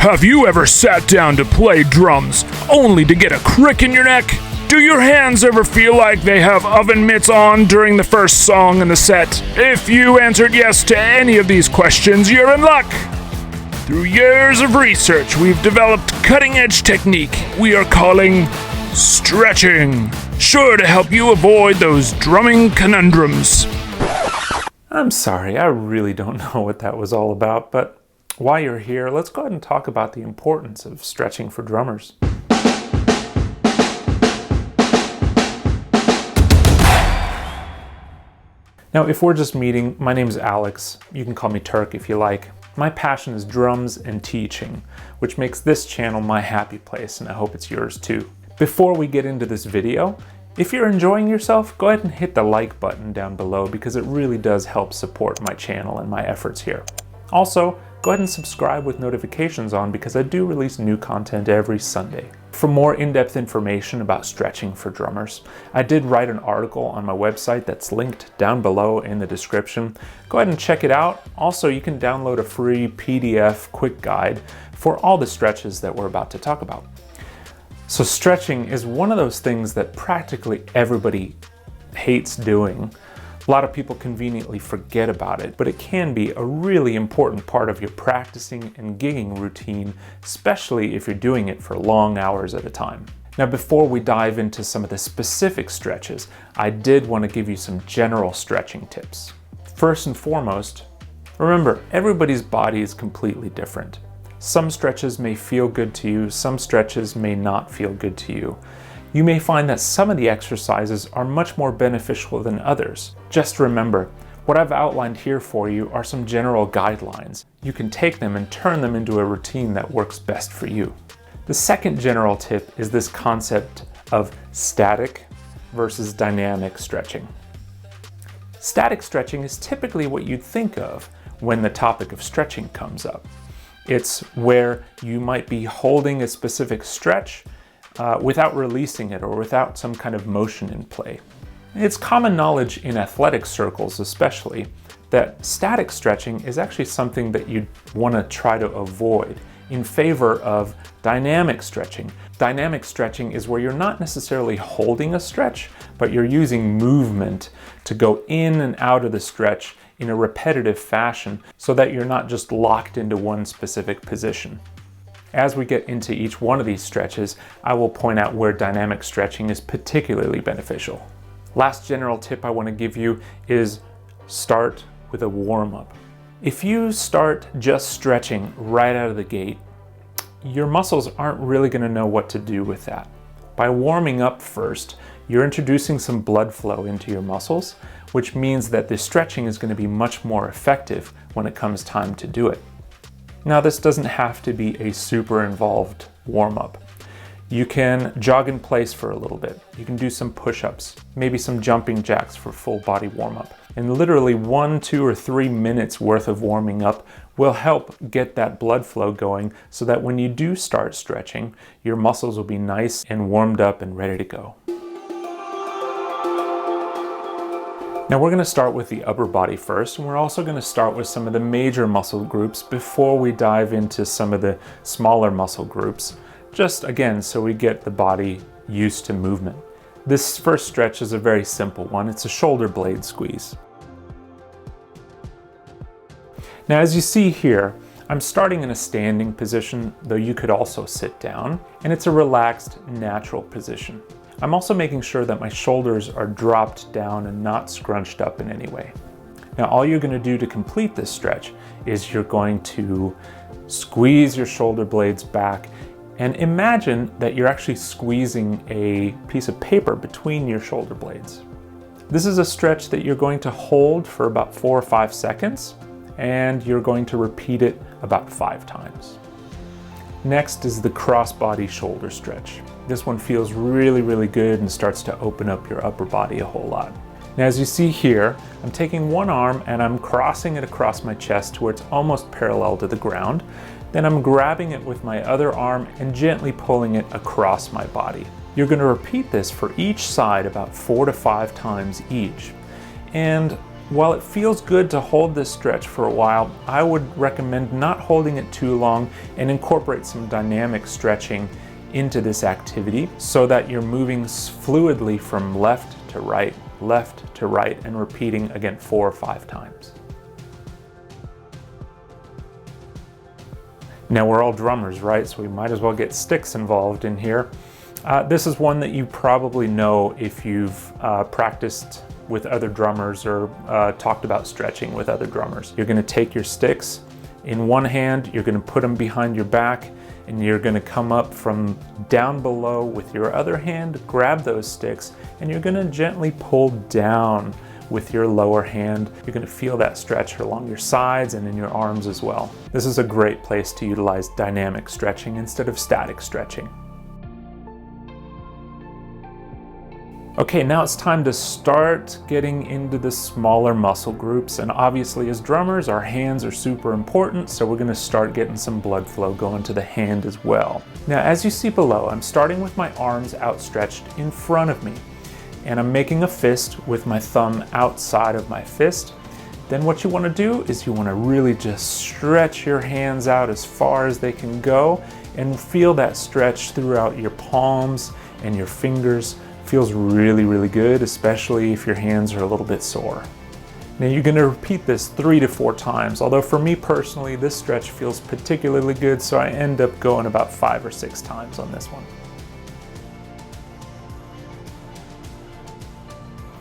Have you ever sat down to play drums only to get a crick in your neck? Do your hands ever feel like they have oven mitts on during the first song in the set? If you answered yes to any of these questions, you're in luck. Through years of research, we've developed cutting-edge technique we are calling stretching, sure to help you avoid those drumming conundrums. I'm sorry, I really don't know what that was all about, but while you're here, let's go ahead and talk about the importance of stretching for drummers. Now, if we're just meeting, my name's Alex. You can call me Turk if you like. My passion is drums and teaching, which makes this channel my happy place, and I hope it's yours too. Before we get into this video, if you're enjoying yourself, go ahead and hit the like button down below because it really does help support my channel and my efforts here. Also, go ahead and subscribe with notifications on because I do release new content every Sunday. For more in-depth information about stretching for drummers, I did write an article on my website that's linked down below in the description. Go ahead and check it out. Also, you can download a free PDF quick guide for all the stretches that we're about to talk about. So stretching is one of those things that practically everybody hates doing. A lot of people conveniently forget about it, but it can be a really important part of your practicing and gigging routine, especially if you're doing it for long hours at a time. Now, before we dive into some of the specific stretches, I did want to give you some general stretching tips. First and foremost, remember, everybody's body is completely different. Some stretches may feel good to you, some stretches may not feel good to you. You may find that some of the exercises are much more beneficial than others. Just remember, what I've outlined here for you are some general guidelines. You can take them and turn them into a routine that works best for you. The second general tip is this concept of static versus dynamic stretching. Static stretching is typically what you'd think of when the topic of stretching comes up. It's where you might be holding a specific stretch without releasing it or without some kind of motion in play. It's common knowledge in athletic circles especially that static stretching is actually something that you want to try to avoid in favor of dynamic stretching. Dynamic stretching is where you're not necessarily holding a stretch, but you're using movement to go in and out of the stretch in a repetitive fashion so that you're not just locked into one specific position. As we get into each one of these stretches, I will point out where dynamic stretching is particularly beneficial. Last general tip I want to give you is start with a warm-up. If you start just stretching right out of the gate, your muscles aren't really going to know what to do with that. By warming up first, you're introducing some blood flow into your muscles, which means that the stretching is going to be much more effective when it comes time to do it. Now, this doesn't have to be a super involved warm-up. You can jog in place for a little bit. You can do some push-ups, maybe some jumping jacks for full body warm-up. And literally 1, 2, or 3 minutes worth of warming up will help get that blood flow going so that when you do start stretching, your muscles will be nice and warmed up and ready to go. Now we're going to start with the upper body first, and we're also going to start with some of the major muscle groups before we dive into some of the smaller muscle groups, just again so we get the body used to movement. This first stretch is a very simple one. It's a shoulder blade squeeze. Now as you see here, I'm starting in a standing position, though you could also sit down, and it's a relaxed, natural position. I'm also making sure that my shoulders are dropped down and not scrunched up in any way. Now, all you're going to do to complete this stretch is you're going to squeeze your shoulder blades back and imagine that you're actually squeezing a piece of paper between your shoulder blades. This is a stretch that you're going to hold for about 4 or 5 seconds, and you're going to repeat it about 5 times. Next is the crossbody shoulder stretch. This one feels really, really good and starts to open up your upper body a whole lot. Now, as you see here, I'm taking one arm and I'm crossing it across my chest to where it's almost parallel to the ground. Then I'm grabbing it with my other arm and gently pulling it across my body. You're going to repeat this for each side about 4 to 5 times each. And While it feels good to hold this stretch for a while, I would recommend not holding it too long and incorporate some dynamic stretching into this activity so that you're moving fluidly from left to right, and repeating again 4 or 5 times. Now we're all drummers, right? So we might as well get sticks involved in here. This is one that you probably know if you've practiced with other drummers or talked about stretching with other drummers. You're going to take your sticks in one hand, you're going to put them behind your back, and you're going to come up from down below with your other hand, grab those sticks, and you're going to gently pull down with your lower hand. You're going to feel that stretch along your sides and in your arms as well. This is a great place to utilize dynamic stretching instead of static stretching. Okay, now it's time to start getting into the smaller muscle groups, and obviously as drummers our hands are super important, so we're going to start getting some blood flow going to the hand as well. Now as you see below, I'm starting with my arms outstretched in front of me, and I'm making a fist with my thumb outside of my fist. Then what you want to do is you want to really just stretch your hands out as far as they can go and feel that stretch throughout your palms and your fingers. Feels really, really good, especially if your hands are a little bit sore. Now you're going to repeat this 3 to 4 times, although for me personally this stretch feels particularly good, so I end up going about 5 or 6 times on this one.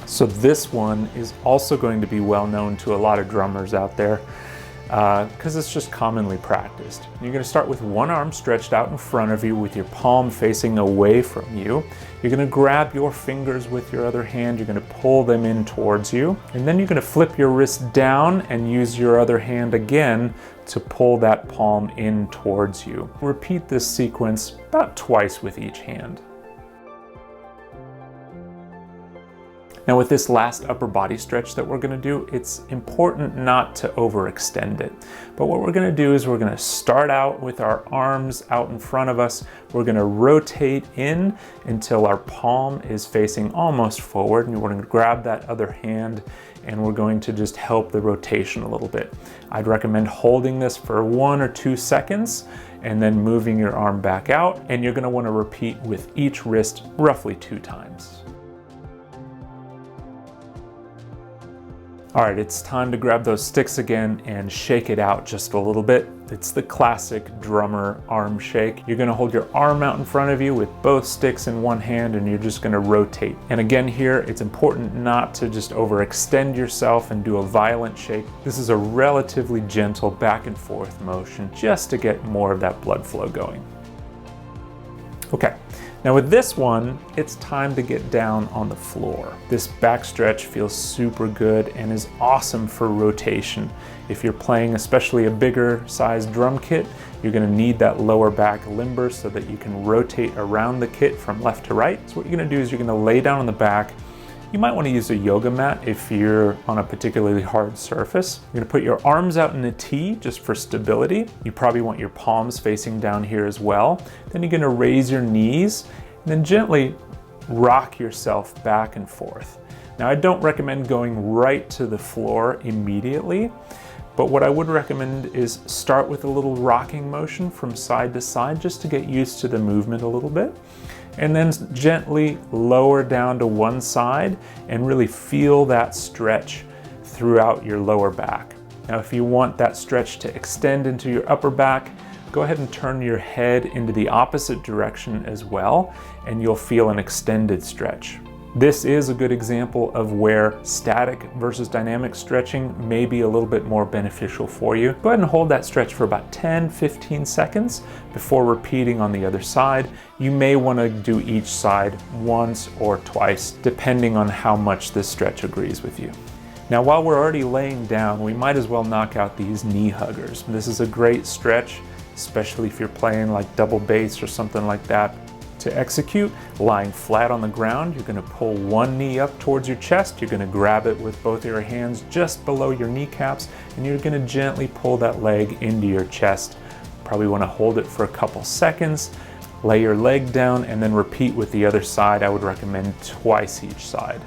So this one is also going to be well known to a lot of drummers out there because it's just commonly practiced. You're going to start with one arm stretched out in front of you with your palm facing away from you. You're going to grab your fingers with your other hand, you're going to pull them in towards you, and then you're going to flip your wrist down and use your other hand again to pull that palm in towards you. Repeat this sequence about twice with each hand. Now with this last upper body stretch that we're going to do, it's important not to overextend it. But what we're going to do is we're going to start out with our arms out in front of us. We're going to rotate in until our palm is facing almost forward, and we're going to grab that other hand and we're going to just help the rotation a little bit. I'd recommend holding this for 1 or 2 seconds and then moving your arm back out, and you're going to want to repeat with each wrist roughly 2 times. All right, it's time to grab those sticks again and shake it out just a little bit. It's the classic drummer arm shake. You're gonna hold your arm out in front of you with both sticks in one hand, and you're just gonna rotate. And again here, it's important not to just overextend yourself and do a violent shake. This is a relatively gentle back and forth motion just to get more of that blood flow going. Okay. Now with this one, it's time to get down on the floor. This back stretch feels super good and is awesome for rotation. If you're playing especially a bigger size drum kit, you're gonna need that lower back limber so that you can rotate around the kit from left to right. So what you're gonna do is you're gonna lay down on the back. You might want to use a yoga mat if you're on a particularly hard surface. You're gonna put your arms out in a T just for stability. You probably want your palms facing down here as well. Then you're gonna raise your knees and then gently rock yourself back and forth. Now I don't recommend going right to the floor immediately, but what I would recommend is start with a little rocking motion from side to side just to get used to the movement a little bit. And then gently lower down to one side and really feel that stretch throughout your lower back. Now, if you want that stretch to extend into your upper back, go ahead and turn your head into the opposite direction as well, and you'll feel an extended stretch. This is a good example of where static versus dynamic stretching may be a little bit more beneficial for you. Go ahead and hold that stretch for about 10-15 seconds before repeating on the other side. You may want to do each side once or twice, depending on how much this stretch agrees with you. Now, while we're already laying down, we might as well knock out these knee huggers. This is a great stretch, especially if you're playing like double bass or something like that. To execute, lying flat on the ground, you're going to pull one knee up towards your chest, you're going to grab it with both your hands just below your kneecaps, and you're going to gently pull that leg into your chest. Probably want to hold it for a couple seconds, lay your leg down, and then repeat with the other side. I would recommend twice each side.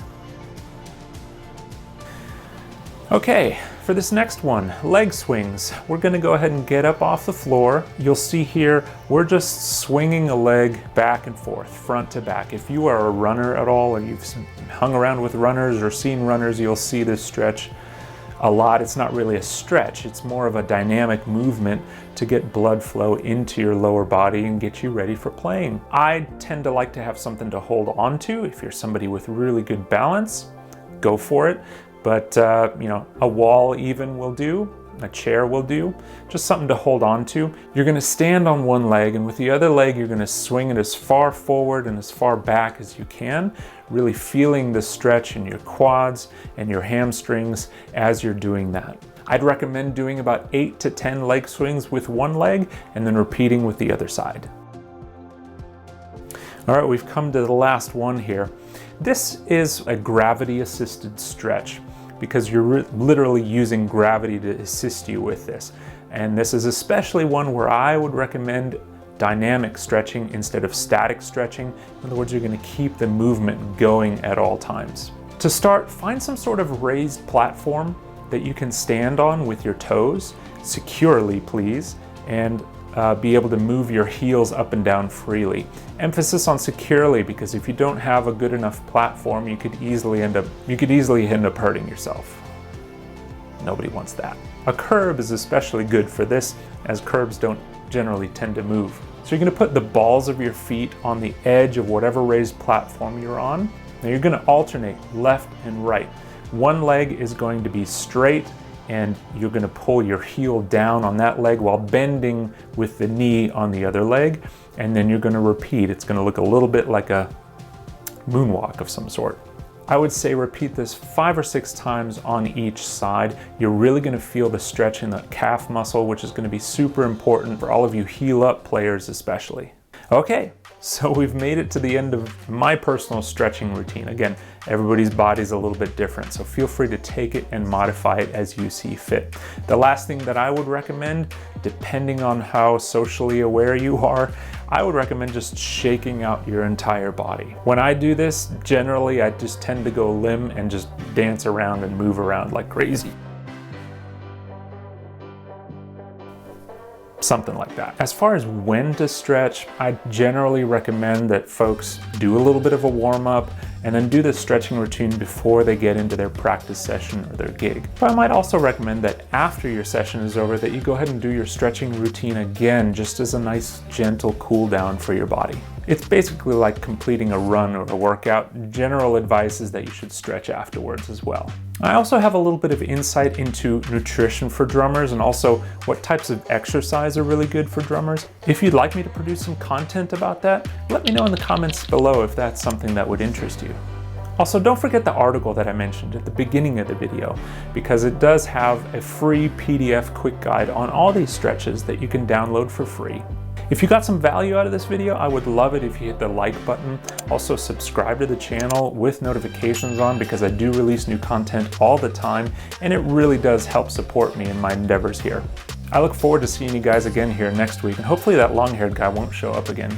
Okay, for this next one, leg swings. We're gonna go ahead and get up off the floor. You'll see here, we're just swinging a leg back and forth, front to back. If you are a runner at all, or you've hung around with runners or seen runners, you'll see this stretch a lot. It's not really a stretch, it's more of a dynamic movement to get blood flow into your lower body and get you ready for playing. I tend to like to have something to hold on to. If you're somebody with really good balance, go for it. But you know, a wall even will do, a chair will do, just something to hold on to. You're gonna stand on one leg, and with the other leg, you're gonna swing it as far forward and as far back as you can, really feeling the stretch in your quads and your hamstrings as you're doing that. I'd recommend doing about 8 to 10 leg swings with one leg and then repeating with the other side. All right, we've come to the last one here. This is a gravity-assisted stretch because you're literally using gravity to assist you with this. And this is especially one where I would recommend dynamic stretching instead of static stretching. In other words, you're going to keep the movement going at all times. To start, find some sort of raised platform that you can stand on with your toes, securely please, and be able to move your heels up and down freely. Emphasis on securely, because if you don't have a good enough platform, you could easily end up hurting yourself. Nobody wants that. A curb is especially good for this, as curbs don't generally tend to move. So you're going to put the balls of your feet on the edge of whatever raised platform you're on. Now you're going to alternate left and right. One leg is going to be straight, and you're going to pull your heel down on that leg while bending with the knee on the other leg, and then you're going to repeat. It's going to look a little bit like a moonwalk of some sort. I would say repeat this 5 or 6 times on each side. You're really going to feel the stretch in the calf muscle, which is going to be super important for all of you heel up players especially. Okay, so we've made it to the end of my personal stretching routine. Again, everybody's body's a little bit different, so feel free to take it and modify it as you see fit. The last thing that I would recommend, depending on how socially aware you are, I would recommend just shaking out your entire body. When I do this, generally I just tend to go limb and just dance around and move around like crazy. Something like that. As far as when to stretch, I generally recommend that folks do a little bit of a warm-up and then do the stretching routine before they get into their practice session or their gig. But I might also recommend that after your session is over that you go ahead and do your stretching routine again, just as a nice gentle cool down for your body. It's basically like completing a run or a workout. General advice is that you should stretch afterwards as well. I also have a little bit of insight into nutrition for drummers and also what types of exercise are really good for drummers. If you'd like me to produce some content about that, let me know in the comments below if that's something that would interest you. Also, don't forget the article that I mentioned at the beginning of the video, because it does have a free PDF quick guide on all these stretches that you can download for free. If you got some value out of this video, I would love it if you hit the like button. Also subscribe to the channel with notifications on, because I do release new content all the time, and it really does help support me in my endeavors here. I look forward to seeing you guys again here next week, and hopefully that long-haired guy won't show up again.